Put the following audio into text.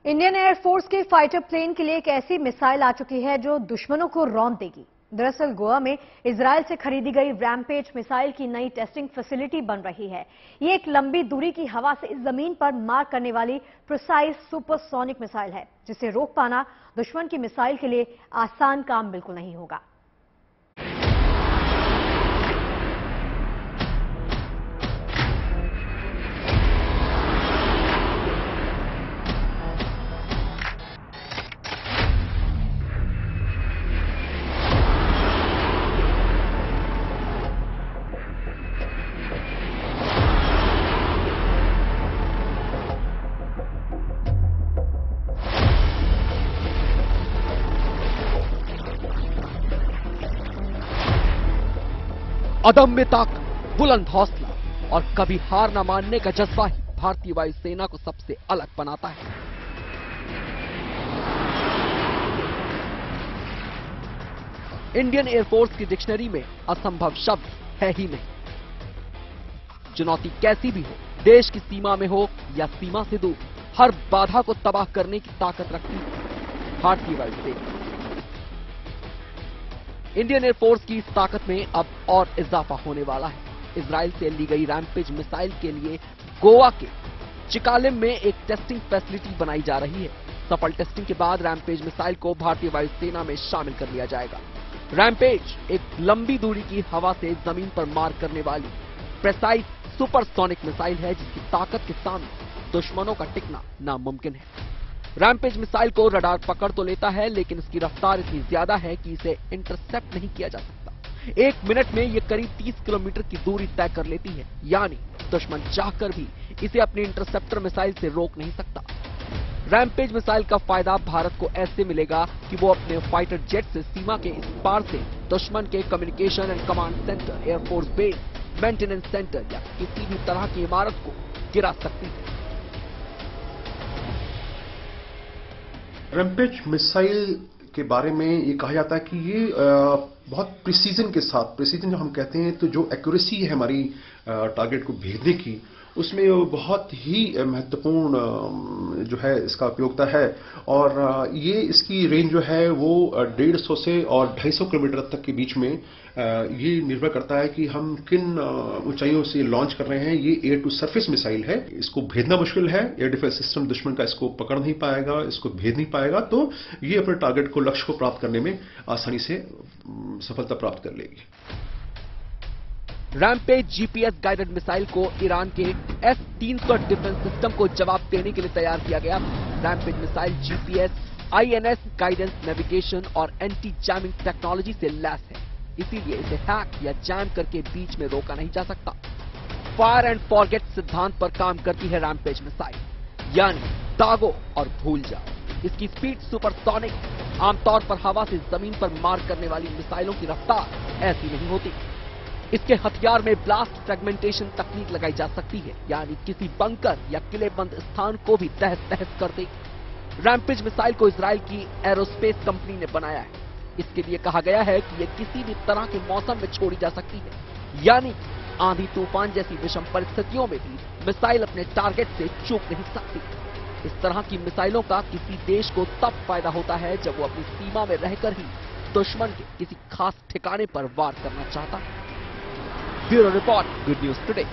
Indian air force के fighter plane के लिए एक ऐसी मिसाइल आ चुकी है जो दुश्मनों को रौंद देगी। दरअसल गोवा में इजरायल से खरीदी गई रैम्पेज मिसाइल की नई टेस्टिंग फैसिलिटी बन रही है। ये एक लंबी दूरी की हवा से जमीन पर मार करने वाली प्रिसाइज सुपरसोनिक मिसाइल है, जिसे रोक पाना दुश्मन की मिसाइल के लिए आसान काम बिल्कुल नहीं होगा। अदम्य ताकत, बुलंद हौसला और कभी हार न मानने का जज्बा ही भारतीय वायुसेना को सबसे अलग बनाता है। इंडियन एयरफोर्स की डिक्शनरी में असंभव शब्द है ही नहीं। चुनौती कैसी भी हो, देश की सीमा में हो या सीमा से दूर, हर बाधा को तबाह करने की ताकत रखती है भारतीय वायुसेना। इंडियन एयरफोर्स की इस ताकत में अब और इजाफा होने वाला है। इजराइल से ली गई रैम्पेज मिसाइल के लिए गोवा के चिकालिम में एक टेस्टिंग फैसिलिटी बनाई जा रही है। सफल टेस्टिंग के बाद रैम्पेज मिसाइल को भारतीय वायुसेना में शामिल कर लिया जाएगा। रैम्पेज एक लंबी दूरी की हवा से जमीन पर मार करने वाली प्रिसाइज सुपरसोनिक मिसाइल है, जिसकी ताकत के सामने दुश्मनों का टिकना नामुमकिन है। रैम्पेज मिसाइल को रडार पकड़ तो लेता है, लेकिन इसकी रफ्तार इतनी ज्यादा है कि इसे इंटरसेप्ट नहीं किया जा सकता। 1 मिनट में ये करीब 30 किलोमीटर की दूरी तय कर लेती है, यानी दुश्मन चाहकर भी इसे अपनी इंटरसेप्टर मिसाइल से रोक नहीं सकता। रैम्पेज मिसाइल का फायदा भारत को ऐसे मिलेगा कि वो अपने फाइटर जेट से सीमा के इस पार से दुश्मन के communication and command centre, air force base, maintenance centre या किसी भी तरह की इमारत को गिरा सकती है। रैम्पेज मिसाइल के बारे में ये कहा जाता है कि ये बहुत प्रिसीजन के साथ, प्रिसीजन जो हम कहते हैं तो जो एक्यूरेसी है हमारी टारगेट को भेजने की, उसमें बहुत ही महत्वपूर्ण जो है इसका उपयोगिता है। और ये इसकी रेंज जो है वो 150 से और 250 किलोमीटर तक के बीच में ये निर्भर करता है कि हम किन ऊंचाइयों से लॉन्च कर रहे हैं। ये एयर टू सरफेस मिसाइल है, इसको भेजना मुश्किल है। एयर डिफेंस सिस्टम दुश्मन का इसको पकड़ नहीं पाएगा, इसको भेज नहीं पाएगा, तो ये अपने टारगेट को, लक्ष्य को प्राप्त करने में आसानी से सफलता प्राप्त कर लेगी। रैम्पेज जीपीएस गाइडेड मिसाइल को ईरान के S-300 डिफेंस सिस्टम को जवाब देने के लिए तैयार किया गया। Rampage missile GPS, INS guidance, navigation और एंटी जैमिंग टेक्नोलॉजी से लैस है, इसीलिए इसे हैक या जैम करके बीच में रोका नहीं जा सकता। फायर एंड फॉरगेट सिद्धांत पर काम करती है रैम्पेज मिसाइल, यानी दागो और भूल जाओ। इसकी स्पीड सुपरसोनिक है। आमतौर पर हवा से जमीन पर मार करने वाली मिसाइलों की रफ्तार ऐसी नहीं होती। इसके हथियार में ब्लास्ट फ्रेगमेंटेशन तकनीक लगाई जा सकती है, यानी किसी बंकर या किलेबंद स्थान को भी तहस तहस कर देगी। रैम्पेज मिसाइल को इजराइल की एरोस्पेस कंपनी ने बनाया है। इसके लिए कहा गया है कि यह किसी भी तरह के मौसम में छोड़ी जा सकती है, यानी आंधी तूफान जैसी विषम परिस्थितियों में भी मिसाइल अपने टारगेट से चूक नहीं सकती। इस तरह की मिसाइलों का किसी देश को तब फायदा होता है जब वो अपनी सीमा में रहकर ही दुश्मन के किसी खास ठिकाने पर वार करना चाहता है। Bureau report, good news today.